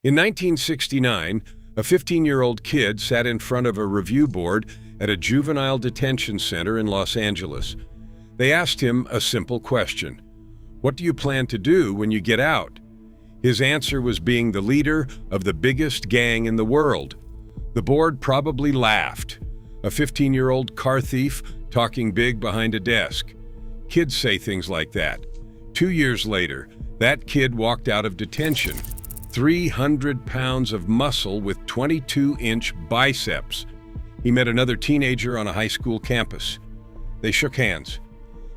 In 1969, a 15-year-old kid sat in front of a review board at a juvenile detention center in Los Angeles. They asked him a simple question: "What do you plan to do when you get out?" His answer was being the leader of the biggest gang in the world. The board probably laughed. A 15-year-old car thief talking big behind a desk. Kids say things like that. 2 years later, that kid walked out of detention. 300 pounds of muscle with 22-inch biceps. He met another teenager on a high school campus. They shook hands.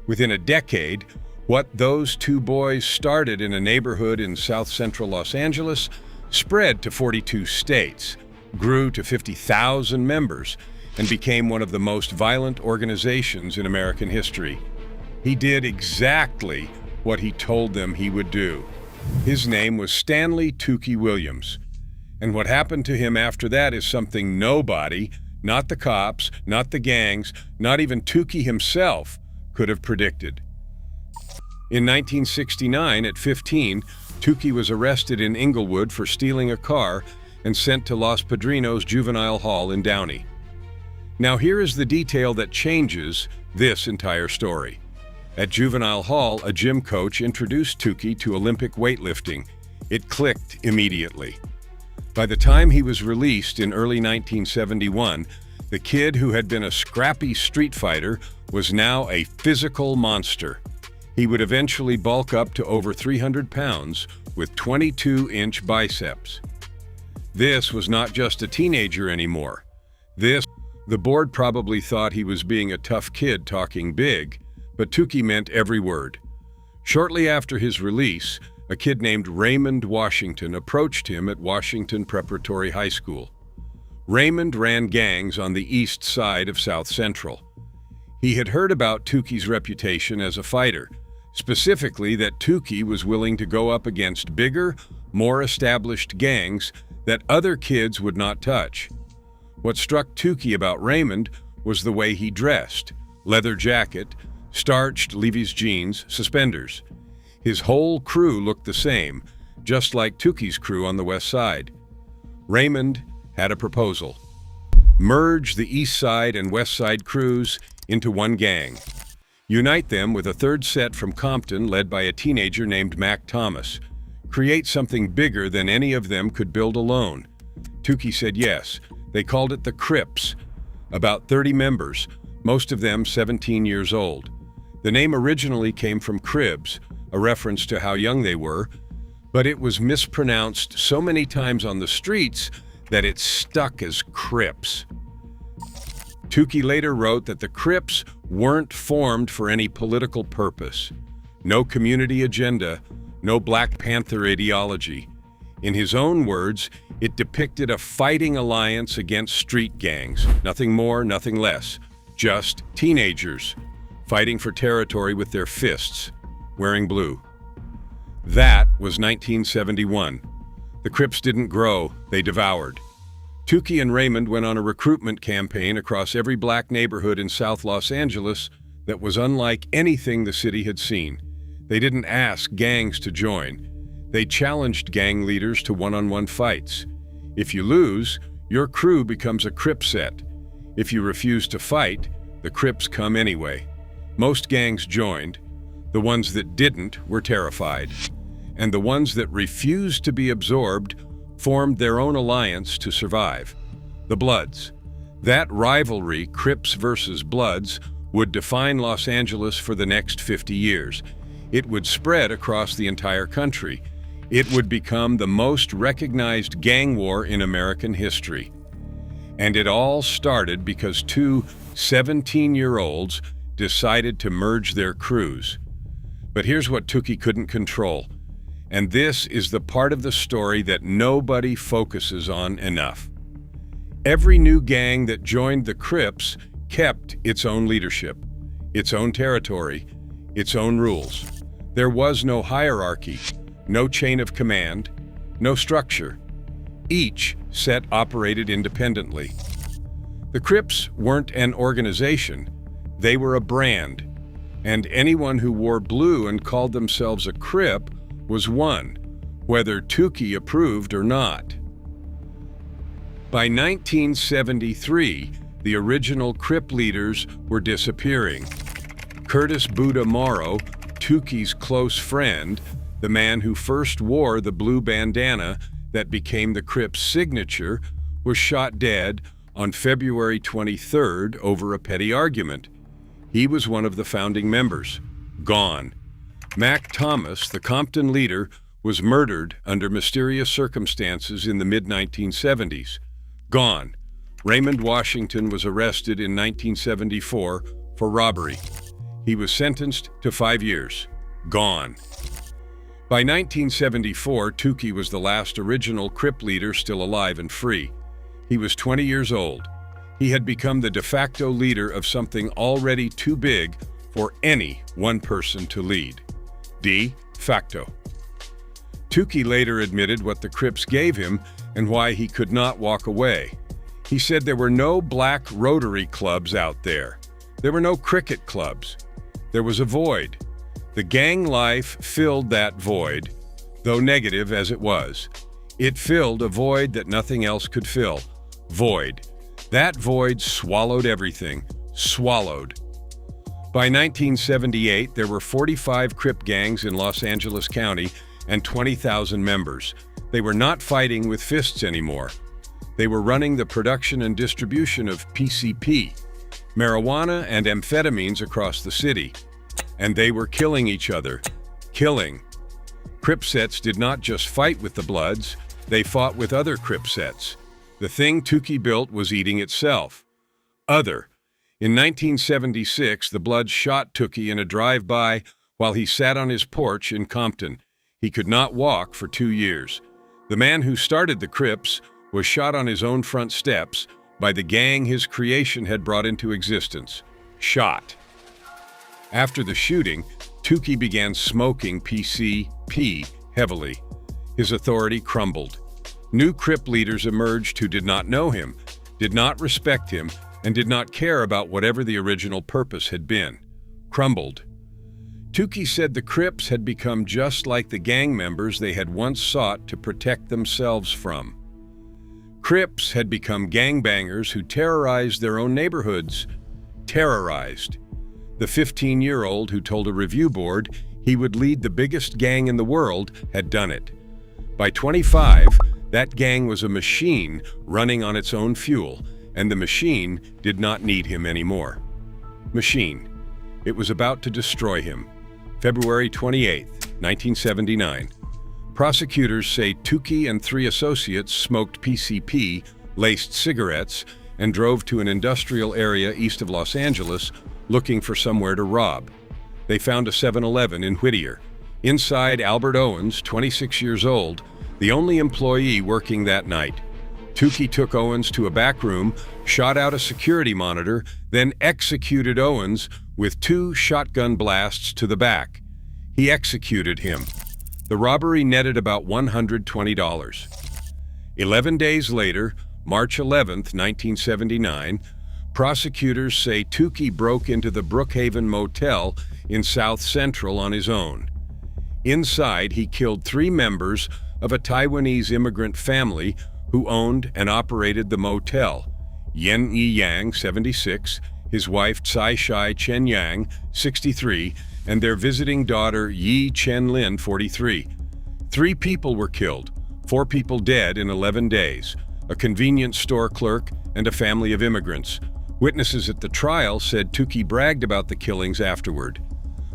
Within a decade, what those two boys started in a neighborhood in south central Los Angeles spread to 42 states, grew to 50,000 members, and became one of the most violent organizations in American history. He did exactly what he told them he would do. His name was Stanley Tookie Williams. And what happened to him after that is something nobody, not the cops, not the gangs, not even Tookie himself, could have predicted. In 1969, at 15, Tookie was arrested in Inglewood for stealing a car and sent to Los Padrinos Juvenile Hall in Downey. Now here is the detail that changes this entire story. At Juvenile Hall, a gym coach introduced Tookie to Olympic weightlifting. It clicked immediately. By the time he was released in early 1971, the kid who had been a scrappy street fighter was now a physical monster. He would eventually bulk up to over 300 pounds with 22-inch biceps. This was not just a teenager anymore. The board probably thought he was being a tough kid talking big, but Tookie meant every word. Shortly after his release, a kid named Raymond Washington approached him at Washington Preparatory High School. Raymond ran gangs on the east side of South Central. He had heard about Tookie's reputation as a fighter, specifically that Tookie was willing to go up against bigger, more established gangs that other kids would not touch. What struck Tookie about Raymond was the way he dressed: leather jacket, starched Levi's jeans, suspenders. His whole crew looked the same, just like Tookie's crew on the west side. Raymond had a proposal: merge the east side and west side crews into one gang. Unite them with a third set from Compton led by a teenager named Mac Thomas. Create something bigger than any of them could build alone. Tookie said yes. They called it the Crips. About 30 members, most of them 17 years old. The name originally came from Crips, a reference to how young they were, but it was mispronounced so many times on the streets that it stuck as Crips. Tookie later wrote that the Crips weren't formed for any political purpose. No community agenda, no Black Panther ideology. In his own words, it depicted a fighting alliance against street gangs. Nothing more, nothing less. Just teenagers fighting for territory with their fists, wearing blue. That was 1971. The Crips didn't grow, they devoured. Tookie and Raymond went on a recruitment campaign across every black neighborhood in South Los Angeles that was unlike anything the city had seen. They didn't ask gangs to join. They challenged gang leaders to one-on-one fights. If you lose, your crew becomes a Crip set. If you refuse to fight, the Crips come anyway. Most gangs joined. The ones that didn't were terrified. And the ones that refused to be absorbed formed their own alliance to survive. The Bloods. That rivalry, Crips versus Bloods, would define Los Angeles for the next 50 years. It would spread across the entire country. It would become the most recognized gang war in American history. And it all started because two 17-year-olds decided to merge their crews. But here's what Tookie couldn't control. And this is the part of the story that nobody focuses on enough. Every new gang that joined the Crips kept its own leadership, its own territory, its own rules. There was no hierarchy, no chain of command, no structure. Each set operated independently. The Crips weren't an organization, they were a brand. And anyone who wore blue and called themselves a Crip was one whether Tookie approved or not. By 1973, the original Crip leaders were disappearing. Curtis Buddha Morrow, Tookie's close friend, the man who first wore the blue bandana that became the Crips' signature, was shot dead on February 23rd over a petty argument. He was one of the founding members. Gone. Mac Thomas, the Compton leader, was murdered under mysterious circumstances in the mid-1970s. Gone. Raymond Washington was arrested in 1974 for robbery. He was sentenced to 5 years. Gone. By 1974, Tookie was the last original Crip leader still alive and free. He was 20 years old. He had become the de facto leader of something already too big for any one person to lead. De facto. Tookie later admitted what the Crips gave him and why he could not walk away. He said there were no black Rotary clubs out there. There were no cricket clubs. There was a void. The gang life filled that void, though negative as it was. It filled a void that nothing else could fill. Void. That void swallowed everything. Swallowed. By 1978, there were 45 Crip gangs in Los Angeles County and 20,000 members. They were not fighting with fists anymore. They were running the production and distribution of PCP, marijuana and amphetamines across the city. And they were killing each other. Killing. Cripsets did not just fight with the Bloods, they fought with other Cripsets. The thing Tookie built was eating itself. Other. In 1976, the Bloods shot Tookie in a drive-by while he sat on his porch in Compton. He could not walk for 2 years. The man who started the Crips was shot on his own front steps by the gang his creation had brought into existence. Shot. After the shooting, Tookie began smoking PCP heavily. His authority crumbled. New Crip leaders emerged who did not know him, did not respect him, and did not care about whatever the original purpose had been. Crumbled. Tookie said the Crips had become just like the gang members they had once sought to protect themselves from. Crips had become gangbangers who terrorized their own neighborhoods. Terrorized. The 15-year-old who told a review board he would lead the biggest gang in the world had done it. By 25, that gang was a machine running on its own fuel, and the machine did not need him anymore. Machine. It was about to destroy him. February 28, 1979. Prosecutors say Tookie and 3 associates smoked PCP, laced cigarettes, and drove to an industrial area east of Los Angeles looking for somewhere to rob. They found a 7-Eleven in Whittier. Inside, Albert Owens, 26 years old, the only employee working that night. Tookie took Owens to a back room, shot out a security monitor, then executed Owens with 2 shotgun blasts to the back. He executed him. The robbery netted about $120. 11 days later, March 11, 1979, prosecutors say Tookie broke into the Brookhaven Motel in South Central on his own. Inside, he killed 3 members of a Taiwanese immigrant family who owned and operated the motel: Yen Yi Yang, 76, his wife Tsai Shai Chen Yang, 63, and their visiting daughter Yi Chen Lin, 43. 3 people were killed, 4 people dead in 11 days, a convenience store clerk and a family of immigrants. Witnesses at the trial said Tookie bragged about the killings afterward.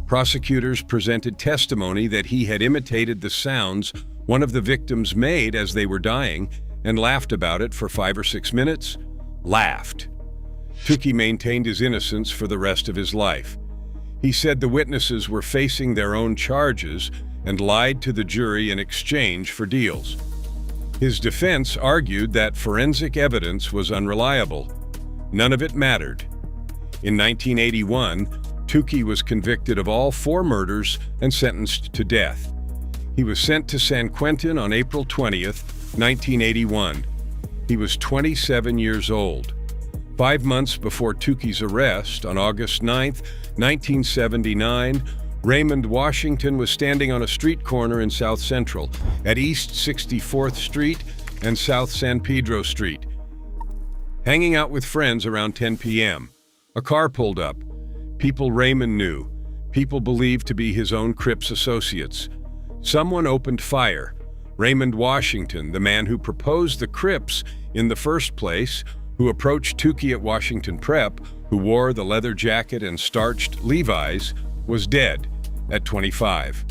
Prosecutors presented testimony that he had imitated the sounds one of the victims made as they were dying and laughed about it for 5 or 6 minutes. Laughed. Tookie maintained his innocence for the rest of his life. He said the witnesses were facing their own charges and lied to the jury in exchange for deals. His defense argued that forensic evidence was unreliable. None of it mattered. In 1981, Tookie was convicted of all 4 murders and sentenced to death. He was sent to San Quentin on April 20th, 1981. He was 27 years old. 5 months before Tookie's arrest, on August 9th, 1979, Raymond Washington was standing on a street corner in South Central at East 64th Street and South San Pedro Street, hanging out with friends around 10 p.m. A car pulled up. People Raymond knew, people believed to be his own Crips associates. Someone opened fire. Raymond Washington, the man who proposed the Crips in the first place, who approached Tookie at Washington Prep, who wore the leather jacket and starched Levi's, was dead at 25.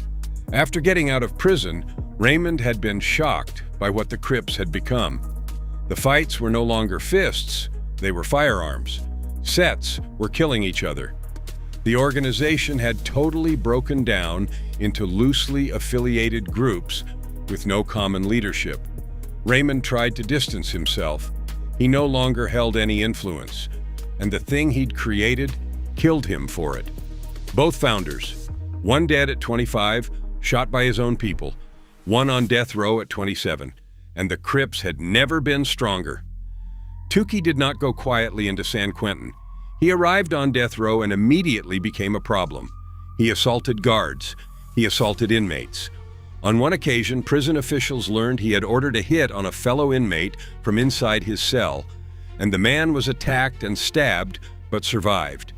After getting out of prison, Raymond had been shocked by what the Crips had become. The fights were no longer fists, they were firearms. Sets were killing each other. The organization had totally broken down into loosely affiliated groups with no common leadership. Raymond tried to distance himself. He no longer held any influence, and the thing he'd created killed him for it. Both founders, one dead at 25, shot by his own people, one on death row at 27, and the Crips had never been stronger. Tookie did not go quietly into San Quentin. He arrived on death row and immediately became a problem. He assaulted guards. He assaulted inmates. On one occasion, prison officials learned he had ordered a hit on a fellow inmate from inside his cell, and the man was attacked and stabbed, but survived.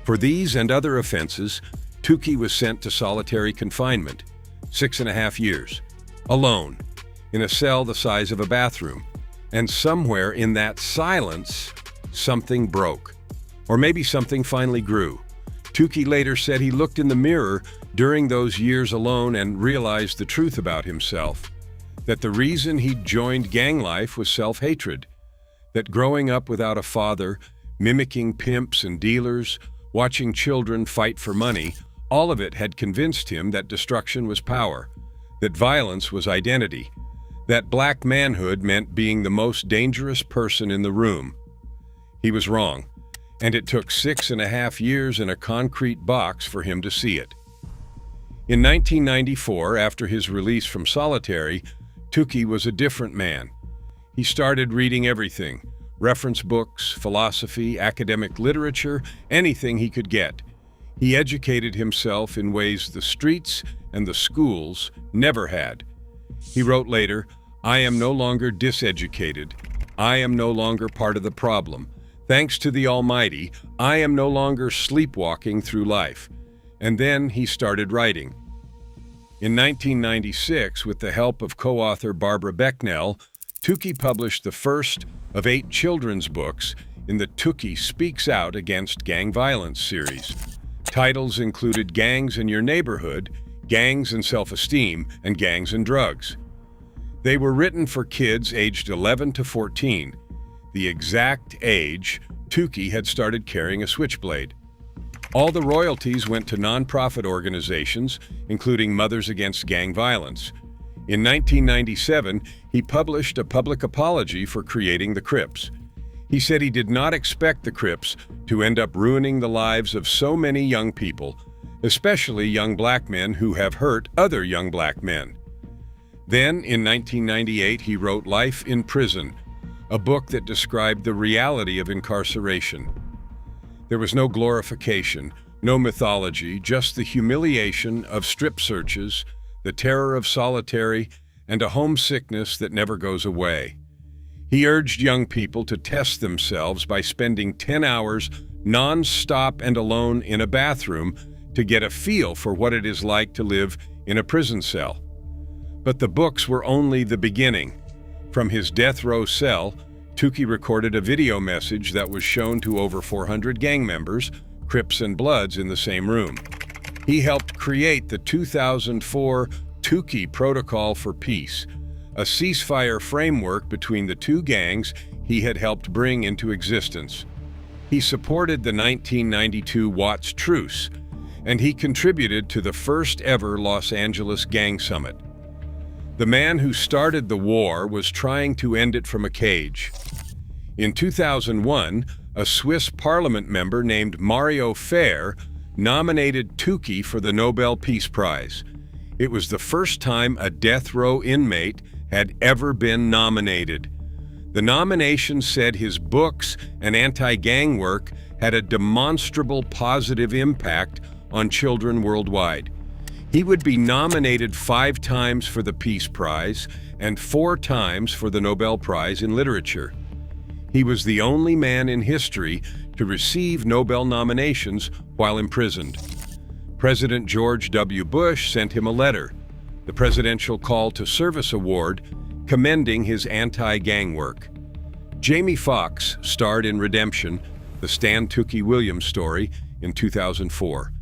For these and other offenses, Tookie was sent to solitary confinement, 6.5 years, alone, in a cell the size of a bathroom. And somewhere in that silence, something broke. Or maybe something finally grew. Tookie later said he looked in the mirror during those years alone and realized the truth about himself. That the reason he'd joined gang life was self-hatred. That growing up without a father, mimicking pimps and dealers, watching children fight for money, all of it had convinced him that destruction was power, that violence was identity, that black manhood meant being the most dangerous person in the room. He was wrong, and it took 6.5 years in a concrete box for him to see it. In 1994, after his release from solitary, Tookie was a different man. He started reading everything, reference books, philosophy, academic literature, anything he could get. He educated himself in ways the streets and the schools never had. He wrote later, "I am no longer diseducated. I am no longer part of the problem. Thanks to the Almighty, I am no longer sleepwalking through life." And then he started writing. In 1996, with the help of co-author Barbara Becknell, Tookie published the first of 8 children's books in the Tookie Speaks Out Against Gang Violence series. Titles included Gangs in Your Neighborhood, Gangs and Self-Esteem, and Gangs and Drugs. They were written for kids aged 11 to 14, the exact age Tookie had started carrying a switchblade. All the royalties went to nonprofit organizations, including Mothers Against Gang Violence. In 1997, he published a public apology for creating the Crips. He said he did not expect the Crips to end up ruining the lives of so many young people, especially young black men who have hurt other young black men. Then, in 1998, he wrote Life in Prison, a book that described the reality of incarceration. There was no glorification, no mythology, just the humiliation of strip searches, the terror of solitary, and a homesickness that never goes away. He urged young people to test themselves by spending 10 hours non-stop and alone in a bathroom to get a feel for what it is like to live in a prison cell. But the books were only the beginning. From his death row cell, Tookie recorded a video message that was shown to over 400 gang members, Crips and Bloods, in the same room. He helped create the 2004 Tookie Protocol for Peace, a ceasefire framework between the two gangs he had helped bring into existence. He supported the 1992 Watts Truce, and he contributed to the first ever Los Angeles Gang Summit. The man who started the war was trying to end it from a cage. In 2001, a Swiss parliament member named Mario Fair nominated Tookie for the Nobel Peace Prize. It was the first time a death row inmate had ever been nominated. The nomination said his books and anti-gang work had a demonstrable positive impact on children worldwide. He would be nominated 5 times for the Peace Prize and 4 times for the Nobel Prize in Literature. He was the only man in history to receive Nobel nominations while imprisoned. President George W. Bush sent him a letter, the Presidential Call to Service Award, commending his anti-gang work. Jamie Foxx starred in Redemption, the Stan Tookie Williams story, in 2004.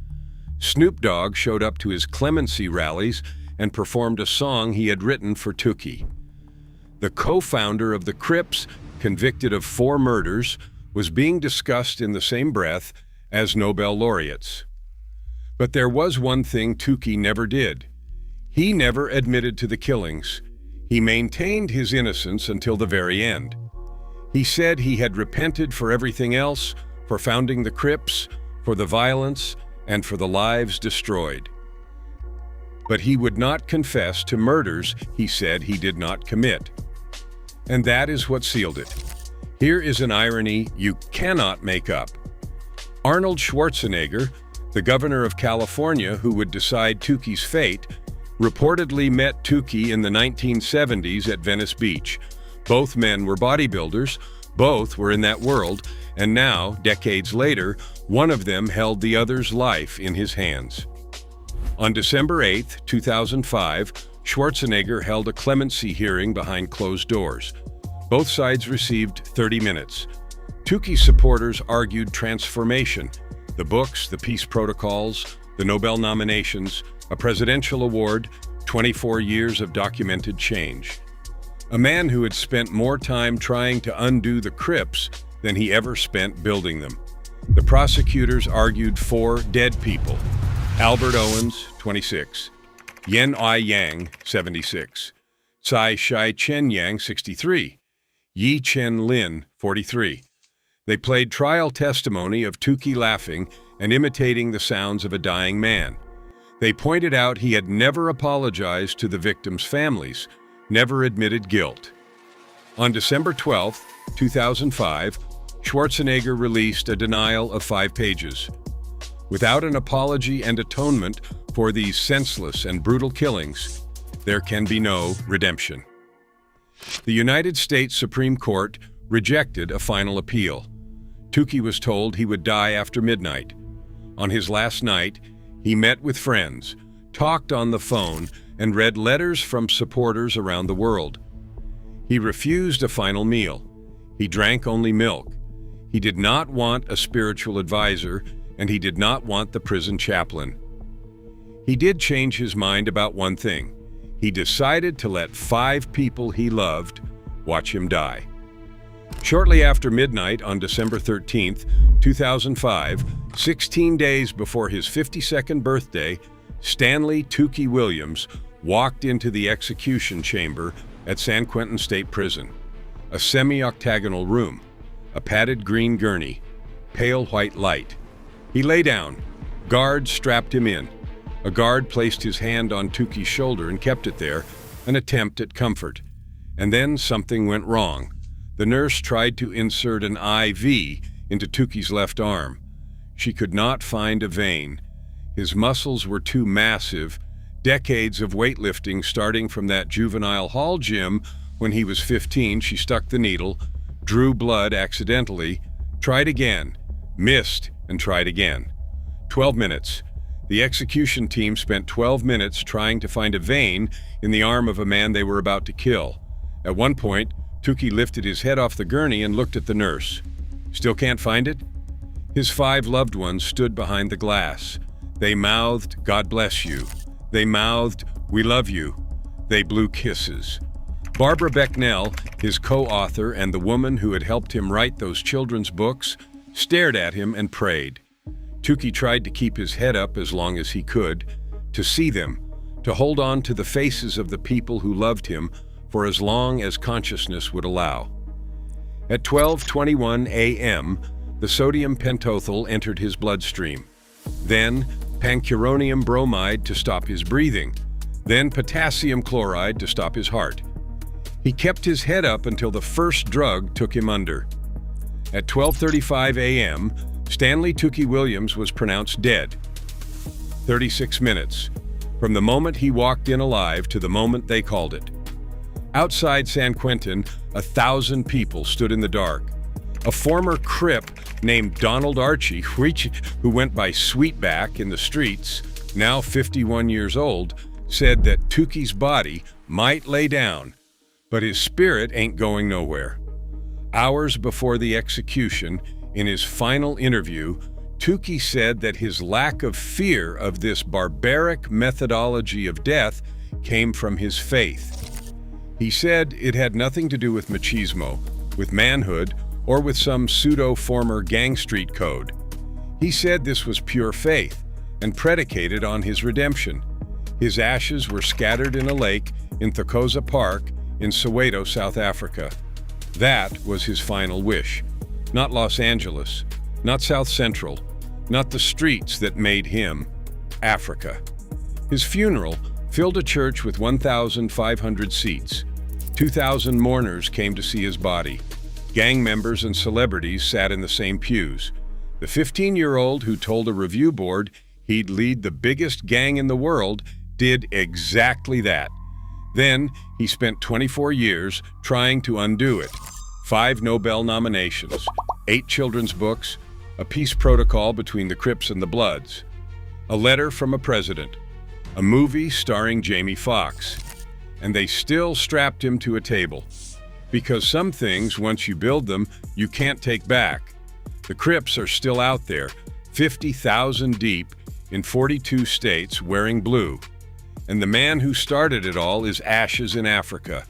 Snoop Dogg showed up to his Clemency rallies and performed a song he had written for Tookie. The co-founder of the Crips, convicted of 4 murders, was being discussed in the same breath as Nobel laureates. But there was one thing Tookie never did. He never admitted to the killings. He maintained his innocence until the very end. He said he had repented for everything else, for founding the Crips, for the violence, and for the lives destroyed. But he would not confess to murders he said he did not commit. And that is what sealed it. Here is an irony you cannot make up. Arnold Schwarzenegger, the governor of California who would decide Tookie's fate, reportedly met Tookie in the 1970s at Venice Beach. Both men were bodybuilders, both were in that world, and now, decades later, one of them held the other's life in his hands. On December 8, 2005, Schwarzenegger held a clemency hearing behind closed doors. Both sides received 30 minutes. Tookie's supporters argued transformation, the books, the peace protocols, the Nobel nominations, a presidential award, 24 years of documented change. A man who had spent more time trying to undo the Crips than he ever spent building them. The prosecutors argued 4 dead people: Albert Owens, 26, Yen Ai Yang, 76, Tsai Shai-chen Yang, 63, Yi Chen Lin, 43. They played trial testimony of Tookie laughing and imitating the sounds of a dying man. They pointed out he had never apologized to the victims' families, never admitted guilt. On December 12, 2005, Schwarzenegger released a denial of 5 pages. Without an apology and atonement for these senseless and brutal killings, there can be no redemption. The United States Supreme Court rejected a final appeal. Tookie was told he would die after midnight. On his last night, he met with friends, talked on the phone, and read letters from supporters around the world. He refused a final meal. He drank only milk. He did not want a spiritual advisor, and he did not want the prison chaplain. He did change his mind about one thing. He decided to let 5 people he loved watch him die. Shortly after midnight on December 13, 2005, 16 days before his 52nd birthday, Stanley Tookie Williams walked into the execution chamber at San Quentin State Prison. A semi-octagonal room, a padded green gurney, pale white light. He lay down. Guards strapped him in. A guard placed his hand on Tookie's shoulder and kept it there, an attempt at comfort. And then something went wrong. The nurse tried to insert an IV into Tookie's left arm. She could not find a vein. His muscles were too massive. Decades of weightlifting starting from that juvenile hall gym when he was 15, she stuck the needle, drew blood accidentally, tried again, missed, and tried again. 12 minutes. The execution team spent 12 minutes trying to find a vein in the arm of a man they were about to kill. At one point, Tookie lifted his head off the gurney and looked at the nurse. Still can't find it? His 5 loved ones stood behind the glass. They mouthed, "God bless you." They mouthed, "We love you." They blew kisses. Barbara Becknell, his co-author and the woman who had helped him write those children's books, stared at him and prayed. Tookie tried to keep his head up as long as he could, to see them, to hold on to the faces of the people who loved him for as long as consciousness would allow. At 12:21 a.m., the sodium pentothal entered his bloodstream. Then pancuronium bromide to stop his breathing. Then potassium chloride to stop his heart. He kept his head up until the first drug took him under. At 12:35 a.m., Stanley Tookie Williams was pronounced dead. 36 minutes, from the moment he walked in alive to the moment they called it. Outside San Quentin, 1,000 people stood in the dark. A former Crip named Donald Archie, who went by Sweetback in the streets, now 51 years old, said that Tookie's body might lay down, but his spirit ain't going nowhere. Hours before the execution, in his final interview, Tookie said that his lack of fear of this barbaric methodology of death came from his faith. He said it had nothing to do with machismo, with manhood, or with some pseudo-former gang street code. He said this was pure faith and predicated on his redemption. His ashes were scattered in a lake in Thokoza Park in Soweto, South Africa. That was his final wish. Not Los Angeles, not South Central, not the streets that made him Africa. His funeral filled a church with 1,500 seats. 2,000 mourners came to see his body. Gang members and celebrities sat in the same pews. The 15-year-old who told a review board he'd lead the biggest gang in the world did exactly that. Then he spent 24 years trying to undo it. 5 Nobel nominations, 8 children's books, a peace protocol between the Crips and the Bloods, a letter from a president, a movie starring Jamie Foxx, and they still strapped him to a table. Because some things, once you build them, you can't take back. The Crips are still out there, 50,000 deep, in 42 states, wearing blue. And the man who started it all is ashes in Africa.